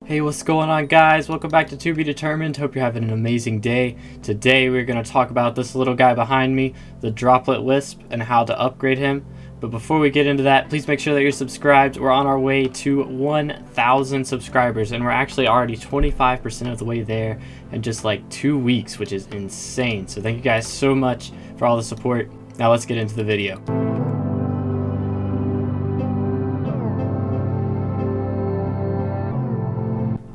Hey, what's going on, guys? Welcome back to To Be Determined. Hope you're having an amazing day. Today we're going to talk about this little guy behind me, the Droplet Wisp, and how to upgrade him. But before we get into that, please make sure that you're subscribed. We're on our way to 1,000 subscribers, and we're actually already 25% of the way there in just like 2 weeks, which is insane. So thank you guys so much for all the support. Now let's get into the video.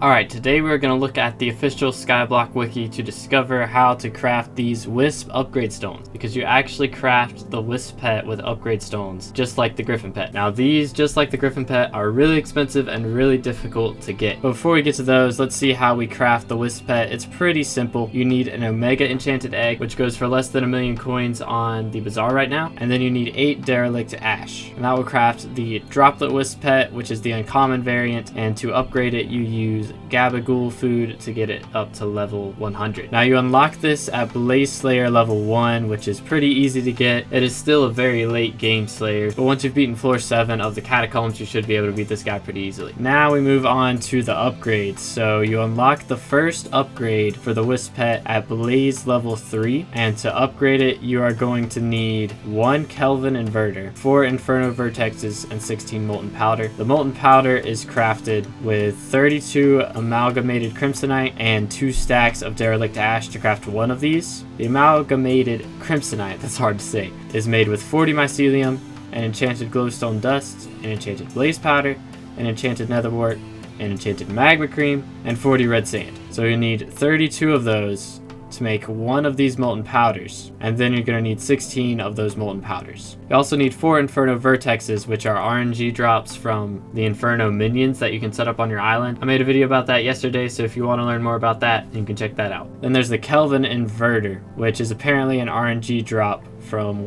Alright, today we're going to look at the official SkyBlock wiki to discover how to craft these Wisp upgrade stones, because you actually craft the Wisp pet with upgrade stones, just like the Griffin pet. Now these, just like the Griffin pet, are really expensive and really difficult to get. But before we get to those, let's see how we craft the Wisp pet. It's pretty simple. You need an Omega Enchanted Egg, which goes for less than 1,000,000 coins on the bazaar right now, and then you need 8 Derelict Ash, and that will craft the Droplet Wisp pet, which is the uncommon variant, and to upgrade it you use Gabagool food to get it up to level 100. Now you unlock this at Blaze Slayer level 1, which is pretty easy to get. It is still a very late game Slayer, but once you've beaten floor 7 of the Catacombs, you should be able to beat this guy pretty easily. Now we move on to the upgrades. So you unlock the first upgrade for the Wisp pet at Blaze level 3, and to upgrade it you are going to need 1 Kelvin Inverter, 4 Inferno Vertexes, and 16 Molten Powder. The Molten Powder is crafted with 32 Amalgamated Crimsonite and 2 stacks of Derelict Ash to craft one of these. The Amalgamated Crimsonite, that's hard to say, is made with 40 Mycelium, an Enchanted Glowstone Dust, an Enchanted Blaze Powder, an Enchanted Netherwort, an Enchanted Magma Cream, and 40 Red Sand. So you need 32 of those to make one of these molten powders, and then you're going to need 16 of those molten powders. You also need 4 Inferno Vertexes, which are RNG drops from the Inferno minions that you can set up on your island. I made a video about that yesterday, so if you want to learn more about that, you can check that out. Then there's the Kelvin Inverter, which is apparently an RNG drop from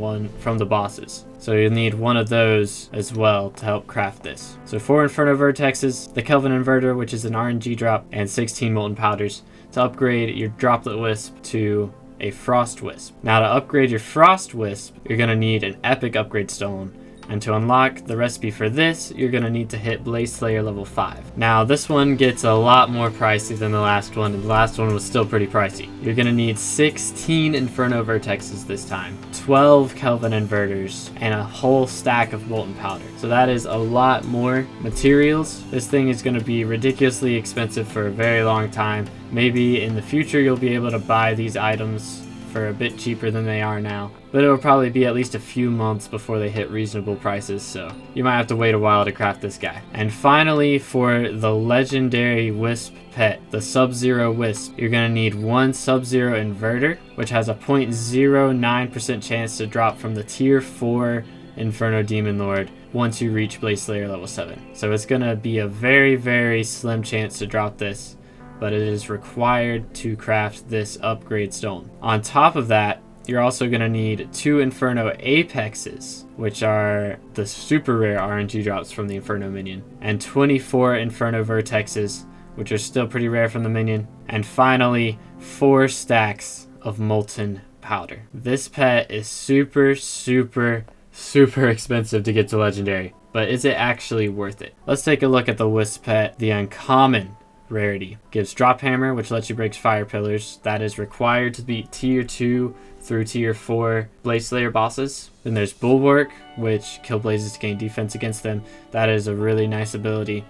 the bosses. So you'll need one of those as well to help craft this. So 4 Inferno Vertexes, the Kelvin Inverter, which is an RNG drop, and 16 molten powders to upgrade your Droplet Wisp to a Frost Wisp. Now to upgrade your Frost Wisp, you're going to need an Epic Upgrade Stone. And to unlock the recipe for this, you're going to need to hit Blaze Slayer level 5. Now this one gets a lot more pricey than the last one, and the last one was still pretty pricey. You're going to need 16 Inferno Vertexes this time, 12 Kelvin Inverters, and a whole stack of Molten Powder. So that is a lot more materials. This thing is going to be ridiculously expensive for a very long time. Maybe in the future you'll be able to buy these items for a bit cheaper than they are now, but it will probably be at least a few months before they hit reasonable prices, so you might have to wait a while to craft this guy. And finally, for the legendary Wisp pet, the Sub-Zero Wisp, you're going to need 1 Sub-Zero Inverter, which has a 0.09% chance to drop from the tier 4 Inferno Demon Lord once you reach Blaze Slayer level 7. So it's going to be a very, very slim chance to drop this, but it is required to craft this upgrade stone. On top of that, you're also going to need 2 Inferno Apexes, which are the super rare RNG drops from the Inferno minion, and 24 Inferno Vertexes, which are still pretty rare from the minion, and finally 4 stacks of Molten Powder. This pet is super expensive to get to legendary, but is it actually worth it? Let's take a look at the Wisp pet. The uncommon rarity gives Drop Hammer, which lets you break fire pillars. That is required to beat tier 2 through tier 4 Blaze Slayer bosses. Then there's Bulwark, which kill blazes to gain defense against them. That is a really nice ability,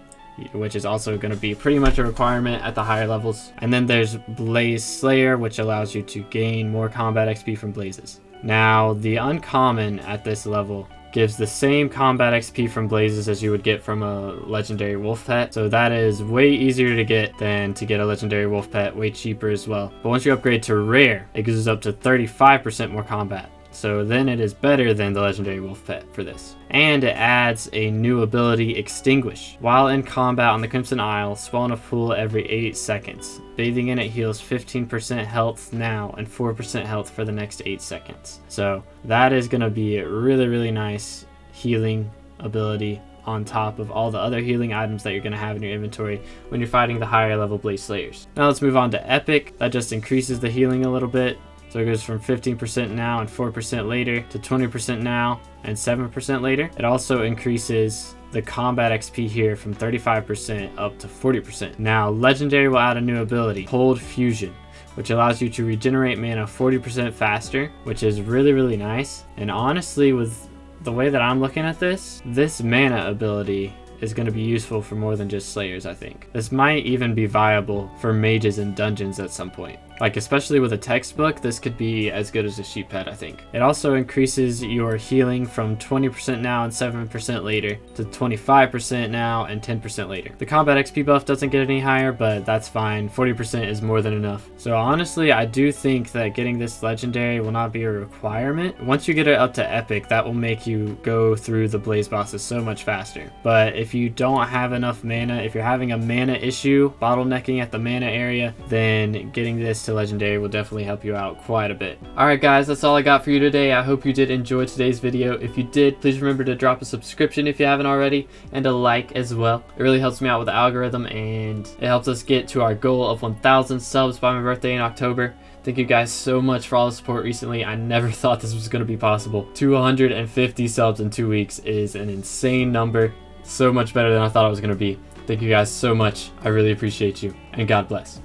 which is also going to be pretty much a requirement at the higher levels. And then there's Blaze Slayer, which allows you to gain more combat XP from blazes. Now the uncommon at this level gives the same combat XP from blazes as you would get from a legendary wolf pet, so that is way easier to get than to get a legendary wolf pet, way cheaper as well. But once you upgrade to rare, it gives us up to 35% more combat, so then it is better than the legendary wolf pet for this. And it adds a new ability, Extinguish. While in combat on the Crimson Isle, spawn a pool every 8 seconds. Bathing in it heals 15% health now and 4% health for the next 8 seconds. So that is going to be a really nice healing ability on top of all the other healing items that you're going to have in your inventory when you're fighting the higher level Blaze Slayers. Now let's move on to Epic. That just increases the healing a little bit. So it goes from 15% now and 4% later to 20% now and 7% later. It also increases the combat XP here from 35% up to 40%. Now, Legendary will add a new ability, Cold Fusion, which allows you to regenerate mana 40% faster, which is really nice. And honestly, with the way that I'm looking at this mana ability is going to be useful for more than just Slayers, I think. This might even be viable for mages in dungeons at some point. Like, especially with a textbook, this could be as good as a sheep pet, I think. It also increases your healing from 20% now and 7% later to 25% now and 10% later. The combat XP buff doesn't get any higher, but that's fine. 40% is more than enough. So honestly, I do think that getting this legendary will not be a requirement. Once you get it up to epic, that will make you go through the blaze bosses so much faster. But if you don't have enough mana, if you're having a mana issue, bottlenecking at the mana area, then getting this to legendary will definitely help you out quite a bit. Alright guys, that's all I got for you today. I hope you did enjoy today's video. If you did, please remember to drop a subscription if you haven't already, and a like as well. It really helps me out with the algorithm, and it helps us get to our goal of 1,000 subs by my birthday in October. Thank you guys so much for all the support recently. I never thought this was going to be possible. 250 subs in 2 weeks is an insane number. So much better than I thought it was going to be. Thank you guys so much. I really appreciate you, and God bless.